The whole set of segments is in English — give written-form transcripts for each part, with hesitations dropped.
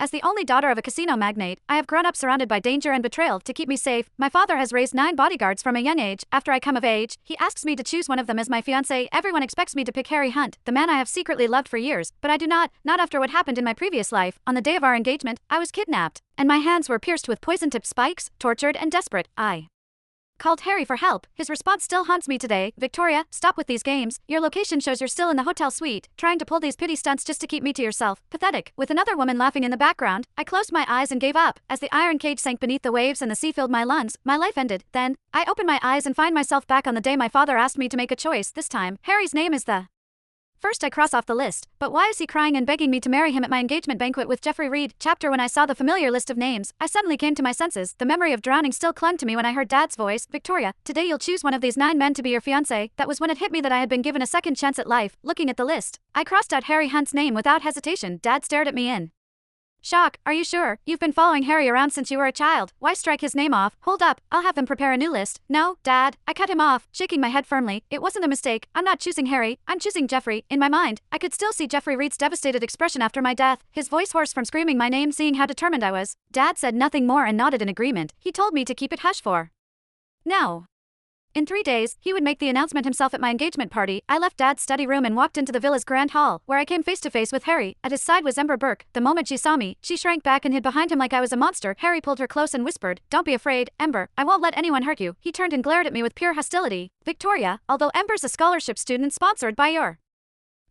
As the only daughter of a casino magnate, I have grown up surrounded by danger and betrayal. To keep me safe, my father has raised 9 bodyguards from a young age. After I come of age, he asks me to choose one of them as my fiancé. Everyone expects me to pick Harry Hunt, the man I have secretly loved for years, but I do not after what happened in my previous life. On the day of our engagement, I was kidnapped, and my hands were pierced with poison-tipped spikes. Tortured and desperate, I called Harry for help. His response still haunts me today. Victoria, stop with these games. Your location shows you're still in the hotel suite, trying to pull these pity stunts just to keep me to yourself. Pathetic. With another woman laughing in the background, I closed my eyes and gave up. As the iron cage sank beneath the waves and the sea filled my lungs, my life ended. Then, I open my eyes and find myself back on the day my father asked me to make a choice. This time, Harry's name is the first I cross off the list. But why is he crying and begging me to marry him at my engagement banquet with Jeffrey Reed? Chapter When I saw the familiar list of names, I suddenly came to my senses. The memory of drowning still clung to me when I heard Dad's voice. Victoria, today you'll choose one of these 9 men to be your fiancé. That was when it hit me that I had been given a second chance at life. Looking at the list, I crossed out Harry Hunt's name without hesitation. Dad stared at me in shock. Are you sure? You've been following Harry around since you were a child. Why strike his name off? Hold up, I'll have them prepare a new list. No, Dad. I cut him off, shaking my head firmly. It wasn't a mistake. I'm not choosing Harry. I'm choosing Jeffrey. In my mind, I could still see Jeffrey Reed's devastated expression after my death, his voice hoarse from screaming my name, seeing how determined I was. Dad said nothing more and nodded in agreement. He told me to keep it hush for now. In 3 days, he would make the announcement himself at my engagement party. I left Dad's study room and walked into the villa's grand hall, where I came face to face with Harry. At his side was Ember Burke. The moment she saw me, she shrank back and hid behind him like I was a monster. Harry pulled her close and whispered, "Don't be afraid, Ember. I won't let anyone hurt you." He turned and glared at me with pure hostility. Victoria, although Ember's a scholarship student sponsored by your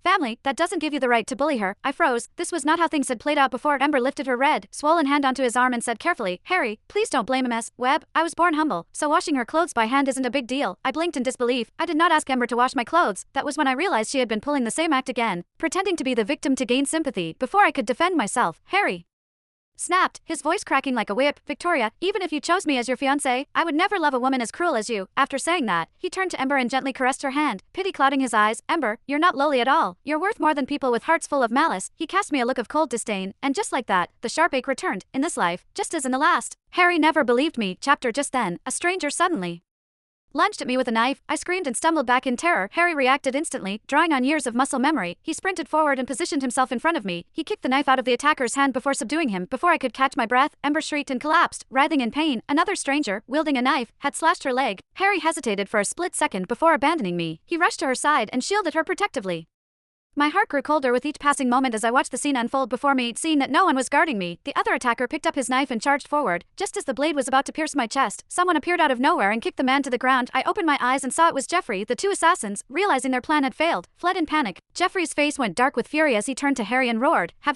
family, that doesn't give you the right to bully her. I froze. This was not how things had played out before. Ember lifted her red, swollen hand onto his arm and said carefully, "Harry, please don't blame him as Webb. I was born humble, so washing her clothes by hand isn't a big deal." I blinked in disbelief. I did not ask Ember to wash my clothes. That was when I realized she had been pulling the same act again, pretending to be the victim to gain sympathy. Before I could defend myself, Harry snapped, his voice cracking like a whip. "Victoria, even if you chose me as your fiancé, I would never love a woman as cruel as you." After saying that, he turned to Ember and gently caressed her hand, pity clouding his eyes. "Ember, you're not lowly at all. You're worth more than people with hearts full of malice." He cast me a look of cold disdain, and just like that, the sharp ache returned, in this life, just as in the last. Harry never believed me. Chapter Just then, a stranger suddenly lunged at me with a knife. I screamed and stumbled back in terror. Harry reacted instantly, drawing on years of muscle memory. He sprinted forward and positioned himself in front of me. He kicked the knife out of the attacker's hand before subduing him. Before I could catch my breath, Ember shrieked and collapsed, writhing in pain. Another stranger, wielding a knife, had slashed her leg. Harry hesitated for a split second before abandoning me. He rushed to her side and shielded her protectively. My heart grew colder with each passing moment as I watched the scene unfold before me. Seeing that no one was guarding me, the other attacker picked up his knife and charged forward. Just as the blade was about to pierce my chest, someone appeared out of nowhere and kicked the man to the ground. I opened my eyes and saw it was Jeffrey. The 2 assassins, realizing their plan had failed, fled in panic. Jeffrey's face went dark with fury as he turned to Harry and roared, "Have you